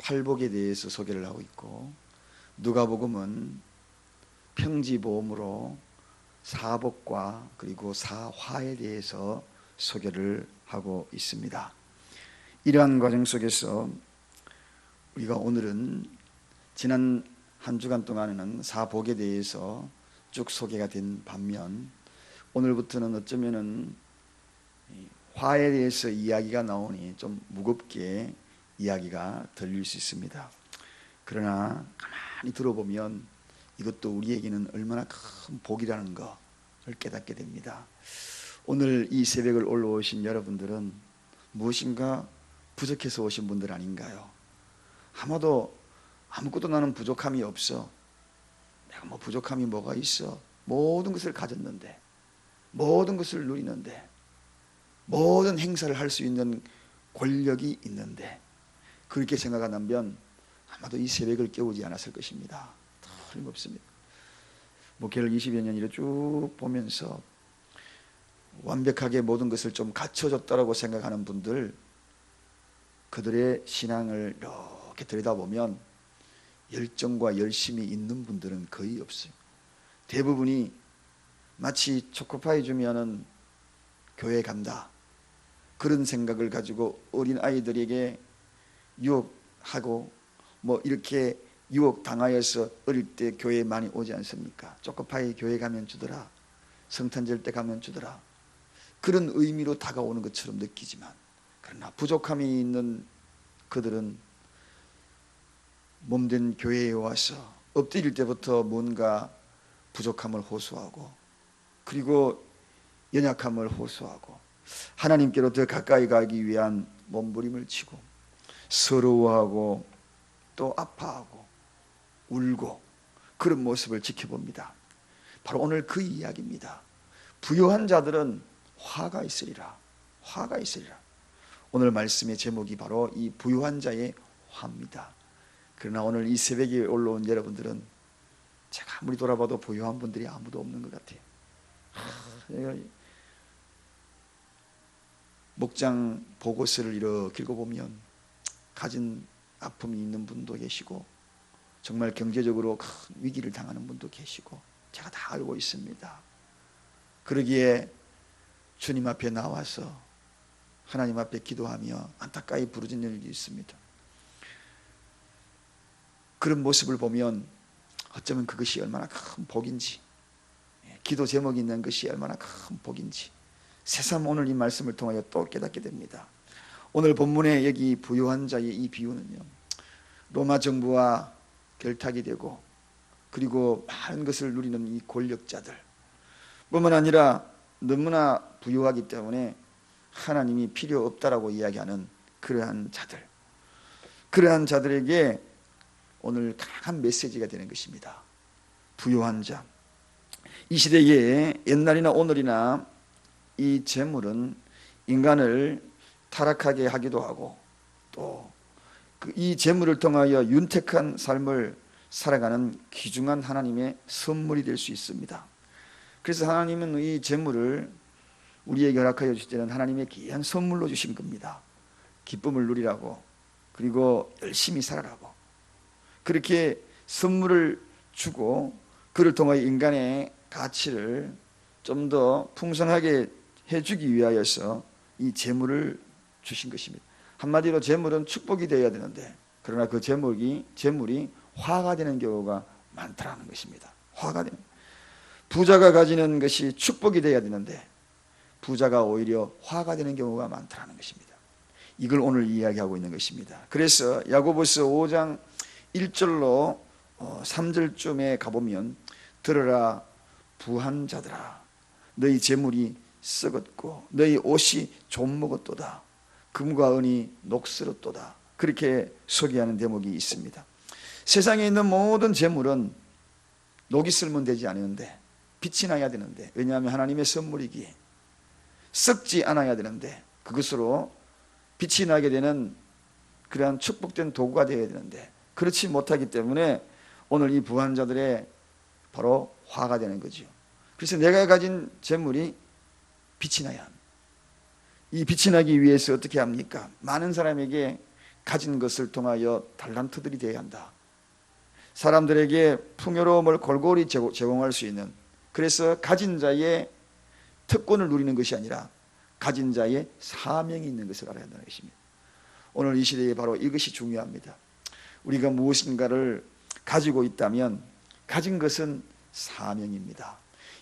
팔복에 대해서 소개를 하고 있고, 누가복음은 평지보험으로 사복과 그리고 사화에 대해서 소개를 하고 있습니다. 이러한 과정 속에서 우리가 오늘은 지난 한 주간 동안에는 사복에 대해서 쭉 소개가 된 반면, 오늘부터는 어쩌면은 화에 대해서 이야기가 나오니 좀 무겁게 이야기가 들릴 수 있습니다. 그러나 가만히 들어보면 이것도 우리에게는 얼마나 큰 복이라는 것을 깨닫게 됩니다. 오늘 이 새벽을 올라오신 여러분들은 무엇인가 부족해서 오신 분들 아닌가요? 아무것도 나는 부족함이 없어. 내가 뭐 부족함이 뭐가 있어? 모든 것을 가졌는데, 모든 것을 누리는데, 모든 행사를 할 수 있는 권력이 있는데, 그렇게 생각한다면 아마도 이 새벽을 깨우지 않았을 것입니다. 틀림없습니다. 목회를 20여 년 이래 쭉 보면서 완벽하게 모든 것을 좀 갖춰졌다라고 생각하는 분들, 그들의 신앙을 이렇게 들여다보면 열정과 열심이 있는 분들은 거의 없어요. 대부분이 마치 초코파이 주면은 교회 간다, 그런 생각을 가지고 어린 아이들에게 유혹하고 뭐 이렇게 유혹 당하여서 어릴 때 교회에 많이 오지 않습니까? 초코파이 교회 가면 주더라, 성탄절 때 가면 주더라, 그런 의미로 다가오는 것처럼 느끼지만, 그러나 부족함이 있는 그들은 몸된 교회에 와서 엎드릴 때부터 뭔가 부족함을 호소하고, 그리고 연약함을 호소하고, 하나님께로 더 가까이 가기 위한 몸부림을 치고 서러워하고 또 아파하고 울고, 그런 모습을 지켜봅니다. 바로 오늘 그 이야기입니다. 부요한 자들은 화가 있으리라. 화가 있으리라. 오늘 말씀의 제목이 바로 이 부요한 자의 화입니다. 그러나 오늘 이 새벽에 올라온 여러분들은 제가 아무리 돌아봐도 부요한 분들이 아무도 없는 것 같아요. 목장 보고서를 이렇게 읽어보면 가진 아픔이 있는 분도 계시고, 정말 경제적으로 큰 위기를 당하는 분도 계시고, 제가 다 알고 있습니다. 그러기에 주님 앞에 나와서 하나님 앞에 기도하며 안타까이 부르짖는 일이 있습니다. 그런 모습을 보면 어쩌면 그것이 얼마나 큰 복인지, 기도 제목이 있는 것이 얼마나 큰 복인지 새삼 오늘 이 말씀을 통하여 또 깨닫게 됩니다. 오늘 본문에 여기 부요한 자의 이 비유는요, 로마 정부와 결탁이 되고 그리고 많은 것을 누리는 이 권력자들 뿐만 아니라 너무나 부유하기 때문에 하나님이 필요 없다라고 이야기하는 그러한 자들에게 오늘 강한 메시지가 되는 것입니다. 부요한 자. 이 시대에 옛날이나 오늘이나 이 재물은 인간을 타락하게 하기도 하고, 또 이 재물을 통하여 윤택한 삶을 살아가는 귀중한 하나님의 선물이 될 수 있습니다. 그래서 하나님은 이 재물을 우리에게 허락하여 주실 때는 하나님의 귀한 선물로 주신 겁니다. 기쁨을 누리라고, 그리고 열심히 살아라고, 그렇게 선물을 주고 그를 통하여 인간의 가치를 좀 더 풍성하게 해주기 위하여서 이 재물을 주신 것입니다. 한마디로 재물은 축복이 되어야 되는데, 그러나 그 재물이 화가 되는 경우가 많다는 것입니다. 화가 되는, 부자가 가지는 것이 축복이 되어야 되는데 부자가 오히려 화가 되는 경우가 많다는 것입니다. 이걸 오늘 이야기하고 있는 것입니다. 그래서 야고보서 5장 1절로 3절쯤에 가보면, 들으라 부한 자들아, 너희 재물이 썩었고 너희 옷이 좀먹었도다. 금과 은이 녹슬었도다. 그렇게 소개하는 대목이 있습니다. 세상에 있는 모든 재물은 녹이 슬면 되지 않는데 빛이 나야 되는데, 왜냐하면 하나님의 선물이기에 썩지 않아야 되는데, 그것으로 빛이 나게 되는 그러한 축복된 도구가 되어야 되는데 그렇지 못하기 때문에 오늘 이 부한 자들의 바로 화가 되는 거죠. 그래서 내가 가진 재물이 빛이 나야 합니다. 이 빛이 나기 위해서 어떻게 합니까? 많은 사람에게 가진 것을 통하여 달란트들이 되어야 한다. 사람들에게 풍요로움을 골고루 제공할 수 있는, 그래서 가진 자의 특권을 누리는 것이 아니라 가진 자의 사명이 있는 것을 알아야 한다는 것입니다. 오늘 이 시대에 바로 이것이 중요합니다. 우리가 무엇인가를 가지고 있다면 가진 것은 사명입니다.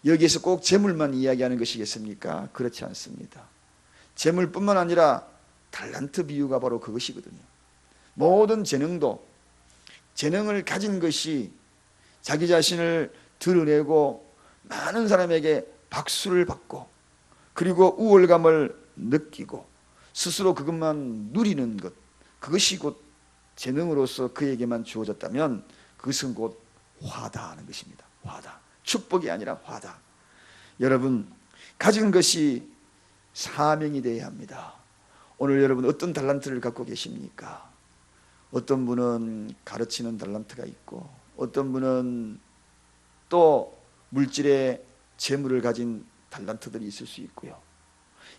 여기에서 꼭 재물만 이야기하는 것이겠습니까? 그렇지 않습니다. 재물뿐만 아니라 달란트 비유가 바로 그것이거든요. 모든 재능도, 재능을 가진 것이 자기 자신을 드러내고 많은 사람에게 박수를 받고 그리고 우월감을 느끼고 스스로 그것만 누리는 것, 그것이 곧 재능으로서 그에게만 주어졌다면 그것은 곧 화다 하는 것입니다. 화다. 축복이 아니라 화다. 여러분, 가진 것이 사명이 되어야 합니다. 오늘 여러분 어떤 달란트를 갖고 계십니까? 어떤 분은 가르치는 달란트가 있고 어떤 분은 또 물질의 재물을 가진 달란트들이 있을 수 있고요.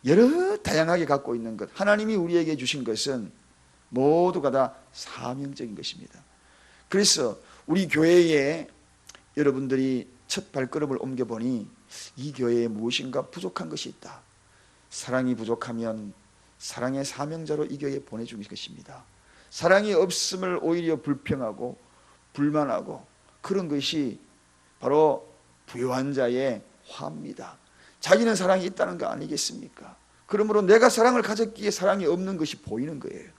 여러 다양하게 갖고 있는 것, 하나님이 우리에게 주신 것은 모두가 다 사명적인 것입니다. 그래서 우리 교회에 여러분들이 첫 발걸음을 옮겨보니 이 교회에 무엇인가 부족한 것이 있다. 사랑이 부족하면 사랑의 사명자로 이 교회에 보내준 것입니다. 사랑이 없음을 오히려 불평하고 불만하고 그런 것이 바로 부요한 자의 화입니다. 자기는 사랑이 있다는 거 아니겠습니까? 그러므로 내가 사랑을 가졌기에 사랑이 없는 것이 보이는 거예요.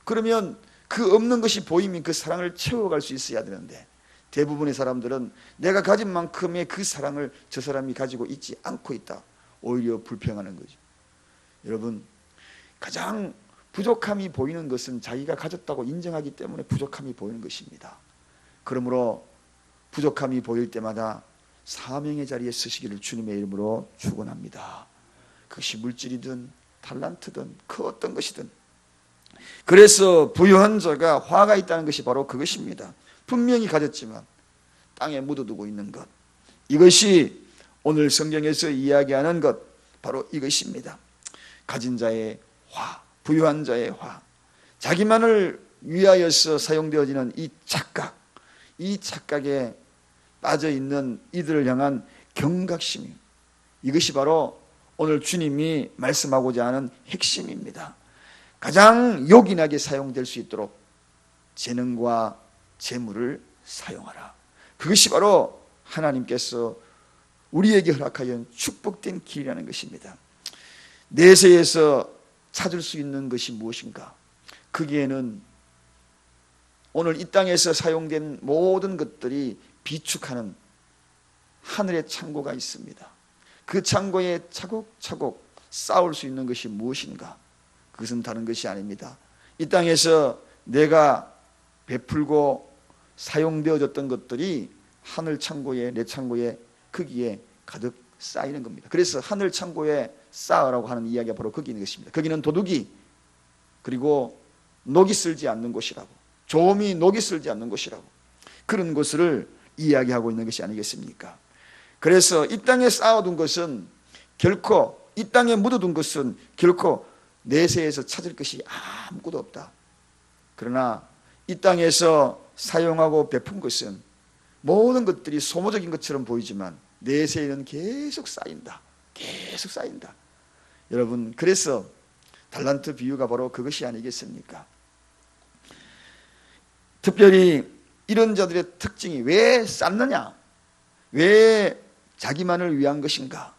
그러면 그 없는 것이 보이면 그 사랑을 채워갈 수 있어야 되는데 대부분의 사람들은 내가 가진 만큼의 그 사랑을 저 사람이 가지고 있지 않고 있다. 오히려 불평하는 거죠. 여러분, 가장 부족함이 보이는 것은 자기가 가졌다고 인정하기 때문에 부족함이 보이는 것입니다. 그러므로 부족함이 보일 때마다 사명의 자리에 서시기를 주님의 이름으로 축원합니다. 그것이 물질이든 달란트든 그 어떤 것이든. 그래서 부유한 자가 화가 있다는 것이 바로 그것입니다. 분명히 가졌지만 땅에 묻어두고 있는 것, 이것이 오늘 성경에서 이야기하는 것 바로 이것입니다. 가진 자의 화, 부유한 자의 화, 자기만을 위하여서 사용되어지는 이 착각, 이 착각에 빠져있는 이들을 향한 경각심이, 이것이 바로 오늘 주님이 말씀하고자 하는 핵심입니다. 가장 요긴하게 사용될 수 있도록 재능과 재물을 사용하라. 그것이 바로 하나님께서 우리에게 허락하여 축복된 길이라는 것입니다. 내세에서 찾을 수 있는 것이 무엇인가? 거기에는 오늘 이 땅에서 사용된 모든 것들이 비축하는 하늘의 창고가 있습니다. 그 창고에 차곡차곡 쌓을 수 있는 것이 무엇인가? 그것은 다른 것이 아닙니다. 이 땅에서 내가 베풀고 사용되어졌던 것들이 하늘 창고에, 내 창고에, 거기에 가득 쌓이는 겁니다. 그래서 하늘 창고에 쌓으라고 하는 이야기가 바로 거기 있는 것입니다. 거기는 도둑이 그리고 녹이 쓸지 않는 곳이라고, 조음이 녹이 쓸지 않는 곳이라고, 그런 것을 이야기하고 있는 것이 아니겠습니까? 그래서 이 땅에 쌓아둔 것은 결코, 이 땅에 묻어둔 것은 결코 내세에서 찾을 것이 아무것도 없다. 그러나 이 땅에서 사용하고 베푼 것은 모든 것들이 소모적인 것처럼 보이지만 내세에는 계속 쌓인다. 계속 쌓인다. 여러분, 그래서 달란트 비유가 바로 그것이 아니겠습니까? 특별히 이런 자들의 특징이 왜 쌓느냐? 왜 자기만을 위한 것인가?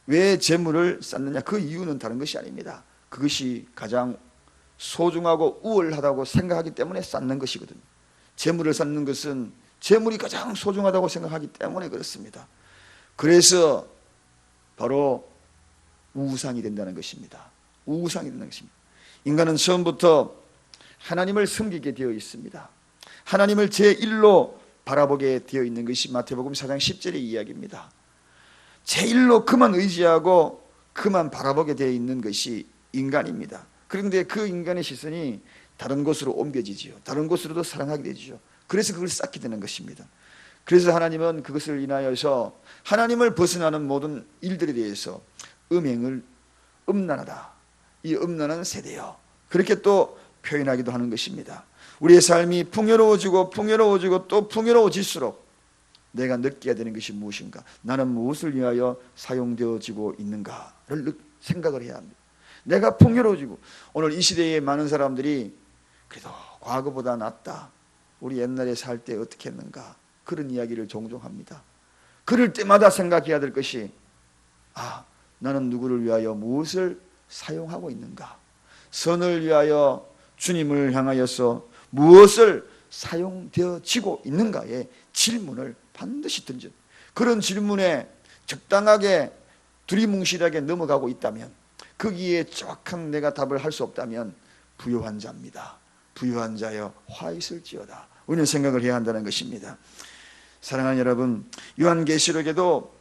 왜 재물을 쌓느냐? 그 이유는 다른 것이 아닙니다. 그것이 가장 소중하고 우월하다고 생각하기 때문에 쌓는 것이거든요. 재물을 쌓는 것은 재물이 가장 소중하다고 생각하기 때문에 그렇습니다. 그래서 바로 우상이 된다는 것입니다. 우상이 된다는 것입니다. 인간은 처음부터 하나님을 섬기게 되어 있습니다. 하나님을 제1로 바라보게 되어 있는 것이 마태복음 4장 10절의 이야기입니다. 제1로 그만 의지하고 그만 바라보게 되어 있는 것이 인간입니다. 그런데 그 인간의 시선이 다른 곳으로 옮겨지지요. 다른 곳으로도 사랑하게 되지요. 그래서 그걸 쌓게 되는 것입니다. 그래서 하나님은 그것을 인하여서 하나님을 벗어나는 모든 일들에 대해서 음란하다, 이 음란한 세대요, 그렇게 또 표현하기도 하는 것입니다. 우리의 삶이 풍요로워지고 또 풍요로워질수록 내가 느끼게 되는 것이 무엇인가, 나는 무엇을 위하여 사용되어지고 있는가를 생각을 해야 합니다. 내가 풍요로워지고, 오늘 이 시대에 많은 사람들이 그래도 과거보다 낫다, 우리 옛날에 살 때 어떻게 했는가, 그런 이야기를 종종 합니다. 그럴 때마다 생각해야 될 것이, 나는 누구를 위하여 무엇을 사용하고 있는가, 선을 위하여 주님을 향하여서 무엇을 사용되어지고 있는가의 질문을 반드시 던져, 그런 질문에 적당하게 두리뭉실하게 넘어가고 있다면, 거기에 정확한 내가 답을 할 수 없다면 부요한 자입니다. 부요한 자여 화 있을지어다, 우리는 생각을 해야 한다는 것입니다. 사랑하는 여러분, 요한계시록에도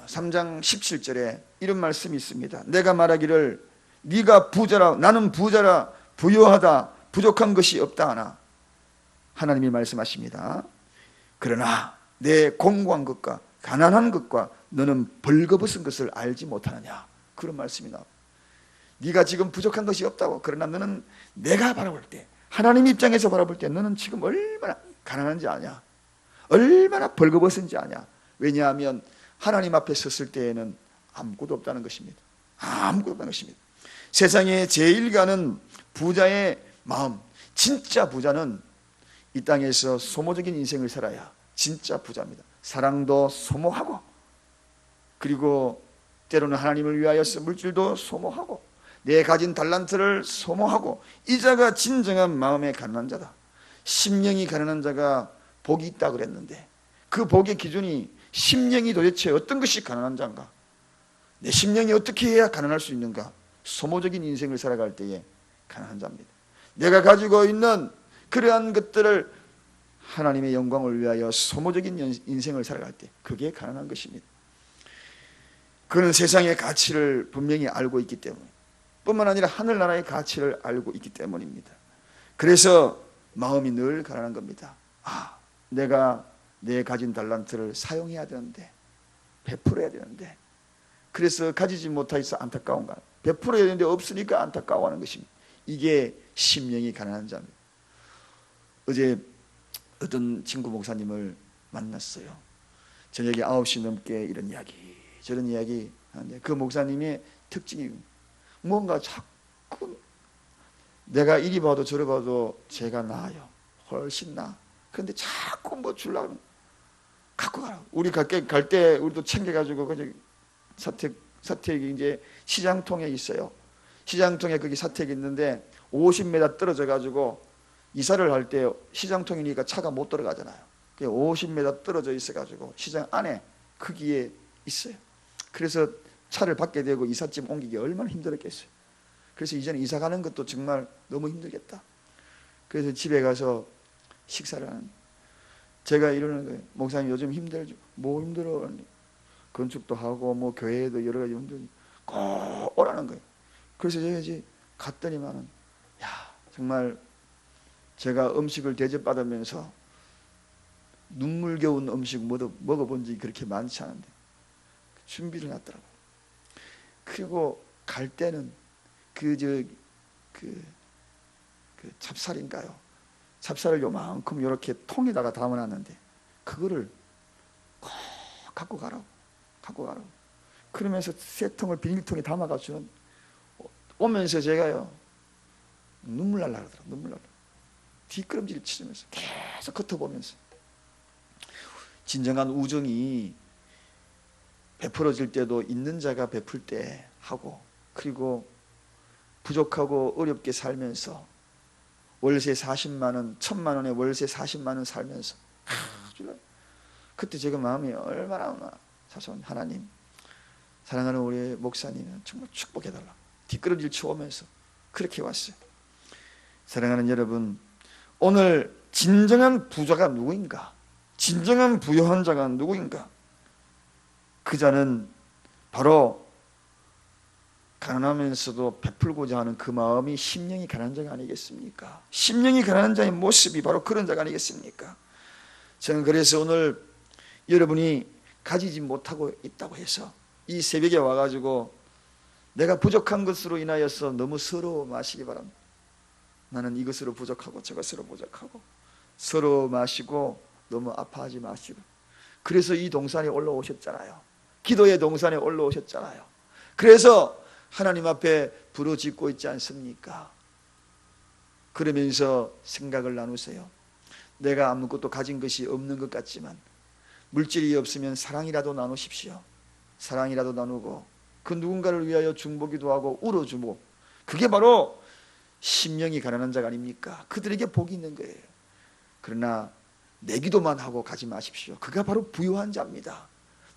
3장 17절에 이런 말씀이 있습니다. 내가 말하기를 네가 부자라, 나는 부자라, 부요하다, 부족한 것이 없다 하나, 하나님이 말씀하십니다. 그러나 내 공고한 것과 가난한 것과 너는 벌거벗은 것을 알지 못하느냐, 그런 말씀이 나옵니다. 네가 지금 부족한 것이 없다고, 그러나 너는 내가 바라볼 때, 하나님 입장에서 바라볼 때 너는 지금 얼마나 가난한지 아냐, 얼마나 벌거벗은지 아냐. 왜냐하면 하나님 앞에 섰을 때에는 아무것도 없다는 것입니다. 아무것도 없다는 것입니다. 세상에 제일 가는 부자의 마음, 진짜 부자는 이 땅에서 소모적인 인생을 살아야 진짜 부자입니다. 사랑도 소모하고, 그리고 때로는 하나님을 위하여서 물질도 소모하고, 내 가진 달란트를 소모하고, 이 자가 진정한 마음의 가난한 자다. 심령이 가난한 자가 복이 있다 그랬는데, 그 복의 기준이 심령이 도대체 어떤 것이 가난한 자인가, 내 심령이 어떻게 해야 가난할 수 있는가, 소모적인 인생을 살아갈 때에 가난한 자입니다. 내가 가지고 있는 그러한 것들을 하나님의 영광을 위하여 소모적인 인생을 살아갈 때, 그게 가난한 것입니다. 그는 세상의 가치를 분명히 알고 있기 때문에, 뿐만 아니라 하늘나라의 가치를 알고 있기 때문입니다. 그래서 마음이 늘 가난한 겁니다. 내가 내 가진 달란트를 사용해야 되는데, 베풀어야 되는데, 그래서 가지지 못하여서 안타까운가, 베풀어야 되는데 없으니까 안타까워하는 것입니다. 이게 심령이 가난한 자입니다. 어제 어떤 친구 목사님을 만났어요. 저녁에 9시 넘게 이런 이야기 저런 이야기 하는데, 그 목사님의 특징이 뭔가 자꾸 내가 이리 봐도 저리 봐도 제가 나아요, 훨씬 나아. 그런데 자꾸 뭐 주려고 갖고 가라고. 우리 갈 때 우리도 챙겨가지고, 그저 사택이 이제 시장통에 있어요. 시장통에 거기 사택이 있는데 50m 떨어져 가지고 이사를 할 때 시장통이니까 차가 못 들어가잖아요. 50m 떨어져 있어 가지고 시장 안에 거기에 있어요. 그래서 차를 받게 되고 이삿짐 옮기기 얼마나 힘들었겠어요. 그래서 이제는 이사 가는 것도 정말 너무 힘들겠다. 그래서 집에 가서 식사를 하는, 제가 이러는 거예요. 목사님 요즘 힘들죠? 뭐 힘들어? 건축도 하고 뭐 교회에도 여러 가지 힘들고 꼭 오라는 거예요. 그래서 제가 이제 갔더니만은, 정말 제가 음식을 대접받으면서 눈물겨운 음식 먹어본 적이 그렇게 많지 않은데 준비를 해놨더라고요. 그리고 갈 때는 그 찹쌀인가요? 찹쌀을 요만큼 이렇게 통에다가 담아놨는데, 그거를 꼭 갖고 가라고. 그러면서 세 통을 비닐통에 담아가지고 오면서 제가요, 눈물 날라 그러더라고요. 눈물 날라. 뒷걸음질 치면서 계속 겉어보면서, 진정한 우정이 베풀어질 때도 있는 자가 베풀 때 하고, 그리고 부족하고 어렵게 살면서 월세 40만 원, 1,000만 원에 월세 40만 원 살면서 그때 제가 마음이 얼마나 사소한, 하나님, 사랑하는 우리 목사님은 정말 축복해달라. 뒷걸음질 쳐오면서 그렇게 왔어요. 사랑하는 여러분, 오늘 진정한 부자가 누구인가? 진정한 부유한 자가 누구인가? 그 자는 바로 가난하면서도 베풀고자 하는 그 마음이 심령이 가난한 자가 아니겠습니까? 심령이 가난한 자의 모습이 바로 그런 자가 아니겠습니까? 저는 그래서 오늘 여러분이 가지지 못하고 있다고 해서 이 새벽에 와가지고 내가 부족한 것으로 인하여서 너무 서러워 마시기 바랍니다. 나는 이것으로 부족하고 저것으로 부족하고. 서로 마시고 너무 아파하지 마시고. 그래서 이 동산에 올라오셨잖아요. 기도의 동산에 올라오셨잖아요. 그래서 하나님 앞에 부르짖고 있지 않습니까? 그러면서 생각을 나누세요. 내가 아무것도 가진 것이 없는 것 같지만 물질이 없으면 사랑이라도 나누십시오. 사랑이라도 나누고 그 누군가를 위하여 중보기도 하고 울어주고, 그게 바로 심령이 가난한 자가 아닙니까? 그들에게 복이 있는 거예요. 그러나 내기도만 하고 가지 마십시오. 그가 바로 부유한 자입니다.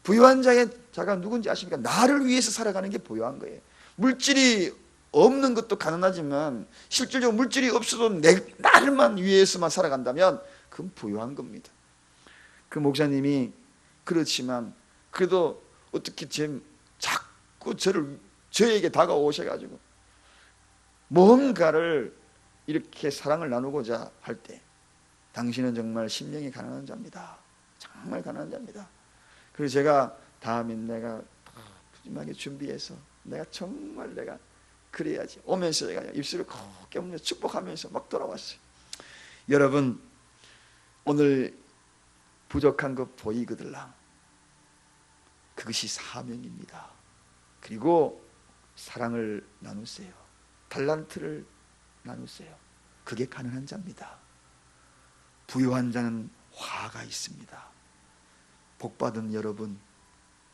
부유한 자가 누군지 아십니까? 나를 위해서 살아가는 게 부유한 거예요. 물질이 없는 것도 가난하지만 실질적으로 물질이 없어도 나를만 위해서만 살아간다면 그건 부유한 겁니다. 그 목사님이 그렇지만 그래도 어떻게 자꾸 저에게 다가오셔가지고 뭔가를 이렇게 사랑을 나누고자 할 때, 당신은 정말 심령이 가난한 자입니다. 정말 가난한 자입니다. 그래서 제가 다음엔 내가 푸짐하게 준비해서 내가 그래야지. 오면서 제가 입술을 꼭 깨물며 축복하면서 막 돌아왔어요. 여러분, 오늘 부족한 것 보이거들라. 그것이 사명입니다. 그리고 사랑을 나누세요. 달란트를 나누세요. 그게 가난한 자입니다. 부유한 자는 화가 있습니다. 복받은 여러분,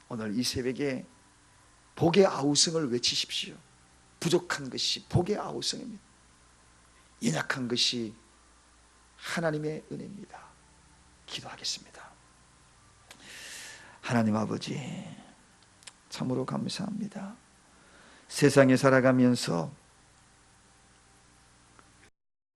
오늘 이 새벽에 복의 아우성을 외치십시오. 부족한 것이 복의 아우성입니다. 연약한 것이 하나님의 은혜입니다. 기도하겠습니다. 하나님 아버지, 참으로 감사합니다. 세상에 살아가면서